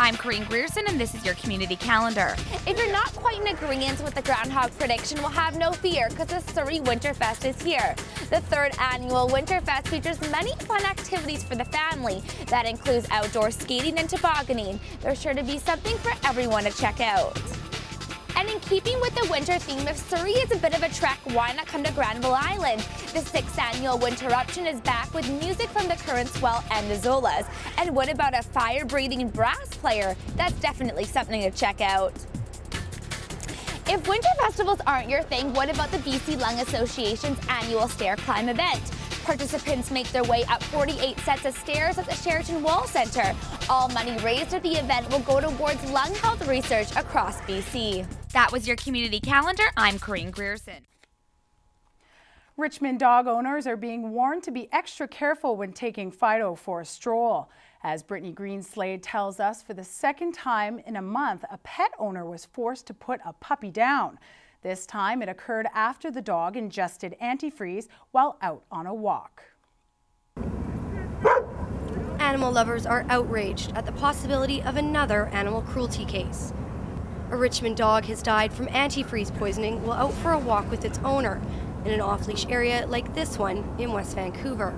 I'm Corinne Grierson, and this is your community calendar. If you're not quite in agreement with the groundhog prediction, well, have no fear, because the Surrey Winterfest is here. The third annual Winterfest features many fun activities for the family. That includes outdoor skating and tobogganing. There's sure to be something for everyone to check out. And in keeping with the winter theme, if Surrey is a bit of a trek, why not come to Granville Island? The 6th annual Winterruption is back with music from the Current Swell and the Zolas. And what about a fire-breathing brass player? That's definitely something to check out. If winter festivals aren't your thing, what about the BC Lung Association's annual stair climb event? Participants make their way up 48 sets of stairs at the Sheraton Wall Centre. All money raised at the event will go towards lung health research across BC. That was your community calendar. I'm Corinne Grierson. Richmond dog owners are being warned to be extra careful when taking Fido for a stroll. As Brittany Greenslade tells us, for the second time in a month, a pet owner was forced to put a puppy down. This time it occurred after the dog ingested antifreeze while out on a walk. Animal lovers are outraged at the possibility of another animal cruelty case. A Richmond dog has died from antifreeze poisoning while out for a walk with its owner in an off-leash area like this one in West Vancouver.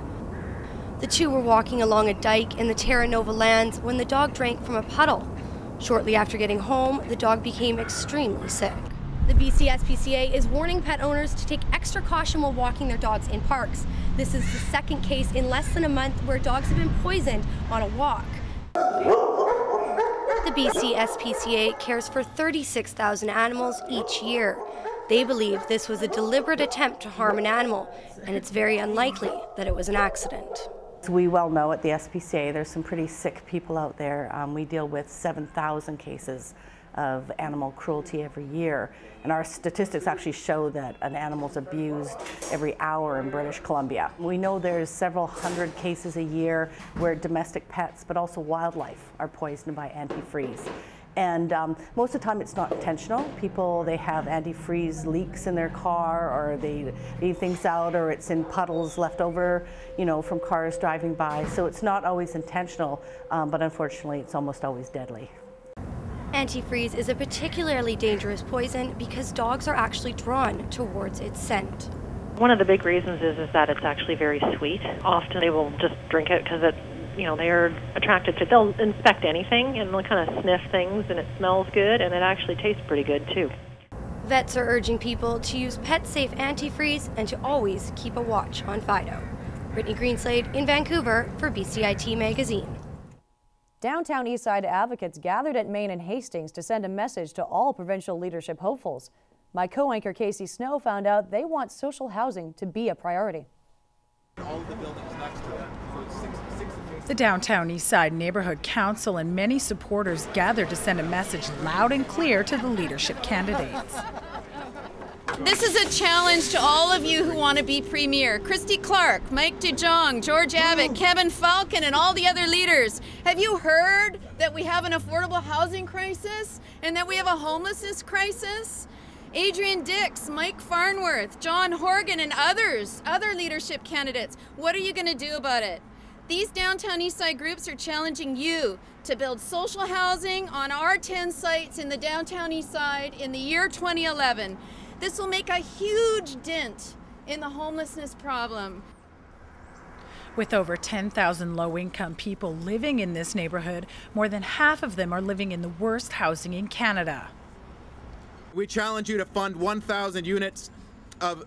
The two were walking along a dike in the Terra Nova lands when the dog drank from a puddle. Shortly after getting home, the dog became extremely sick. The BCSPCA is warning pet owners to take extra caution while walking their dogs in parks. This is the second case in less than a month where dogs have been poisoned on a walk. The BCSPCA cares for 36,000 animals each year. They believe this was a deliberate attempt to harm an animal, and it's very unlikely that it was an accident. We well know at the SPCA there's some pretty sick people out there. We deal with 7,000 cases of animal cruelty every year, and our statistics actually show that an animal's abused every hour in British Columbia. We know there's several hundred cases a year where domestic pets but also wildlife are poisoned by antifreeze. And most of the time it's not intentional. People, they have antifreeze leaks in their car, or they leave things out, or it's in puddles left over, you know, from cars driving by. So it's not always intentional, but unfortunately it's almost always deadly. Antifreeze is a particularly dangerous poison because dogs are actually drawn towards its scent. One of the big reasons is that it's actually very sweet. Often they will just drink it because it, you know, they're attracted to it. They'll inspect anything and they'll kind of sniff things, and it smells good, and it actually tastes pretty good too. Vets are urging people to use pet-safe antifreeze and to always keep a watch on Fido. Brittany Greenslade in Vancouver for BCIT Magazine. Downtown Eastside advocates gathered at Main and Hastings to send a message to all provincial leadership hopefuls. My co-anchor Casey Snow found out they want social housing to be a priority. The Downtown Eastside Neighborhood Council and many supporters gathered to send a message loud and clear to the leadership candidates. This is a challenge to all of you who want to be premier. Christy Clark, Mike DeJong, George Abbott, Kevin Falcon, and all the other leaders. Have you heard that we have an affordable housing crisis and that we have a homelessness crisis? Adrian Dix, Mike Farnworth, John Horgan, and other leadership candidates. What are you going to do about it? These Downtown Eastside groups are challenging you to build social housing on our 10 sites in the Downtown Eastside in the year 2011. This will make a huge dent in the homelessness problem. With over 10,000 low-income people living in this neighborhood, more than half of them are living in the worst housing in Canada. We challenge you to fund 1,000 units of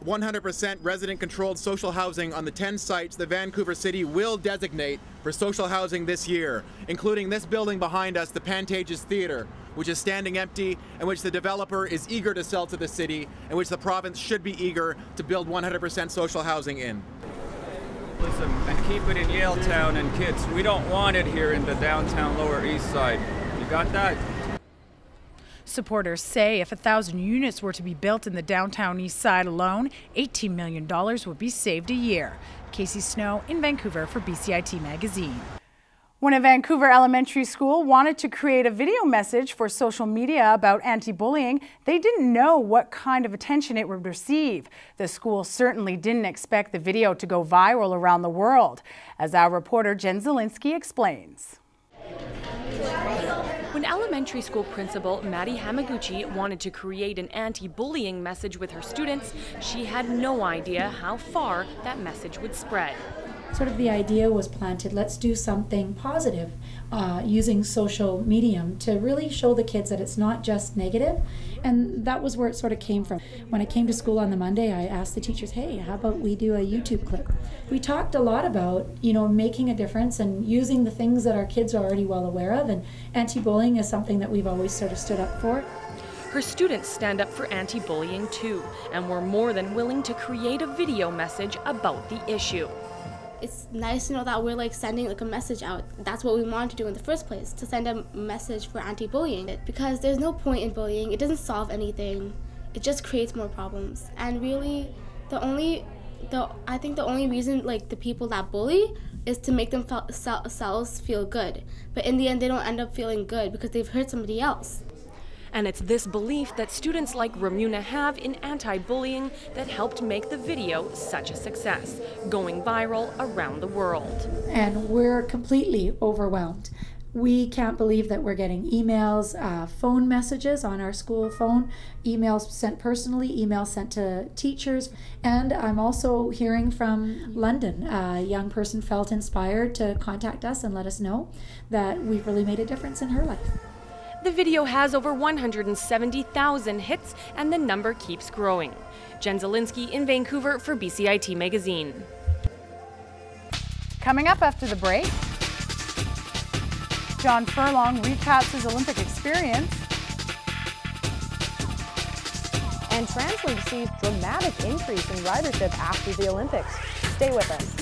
100% resident-controlled social housing on the 10 sites the Vancouver City will designate for social housing this year, including this building behind us, the Pantages Theatre, which is standing empty and which the developer is eager to sell to the city, and which the province should be eager to build 100% social housing in. Listen, and keep it in Yaletown and kids. We don't want it here in the downtown Lower East Side. You got that? Supporters say if 1,000 units were to be built in the Downtown East Side alone, $18 million would be saved a year. Casey Snow in Vancouver for BCIT Magazine. When a Vancouver elementary school wanted to create a video message for social media about anti-bullying, they didn't know what kind of attention it would receive. The school certainly didn't expect the video to go viral around the world, as our reporter Jen Zielinksi explains. When elementary school principal Maddie Hamaguchi wanted to create an anti-bullying message with her students, she had no idea how far that message would spread. Sort of the idea was planted, let's do something positive using social medium to really show the kids that it's not just negative. And that was where it sort of came from. When I came to school on the Monday, I asked the teachers, hey, how about we do a YouTube clip? We talked a lot about, making a difference and using the things that our kids are already well aware of, and anti-bullying is something that we've always sort of stood up for. Her students stand up for anti-bullying too, and were more than willing to create a video message about the issue. It's nice to know that we're sending a message out. That's what we wanted to do in the first place, to send a message for anti-bullying. Because there's no point in bullying. It doesn't solve anything. It just creates more problems. And really, I think the only reason the people that bully is to make themselves feel good. But in the end, they don't end up feeling good because they've hurt somebody else. And it's this belief that students like Ramuna have in anti-bullying that helped make the video such a success, going viral around the world. And we're completely overwhelmed. We can't believe that we're getting emails, phone messages on our school phone, emails sent personally, emails sent to teachers. And I'm also hearing from London. A young person felt inspired to contact us and let us know that we've really made a difference in her life. The video has over 170,000 hits, and the number keeps growing. Jen Zielinksi in Vancouver for BCIT Magazine. Coming up after the break, John Furlong recaps his Olympic experience. And TransLink sees dramatic increase in ridership after the Olympics. Stay with us.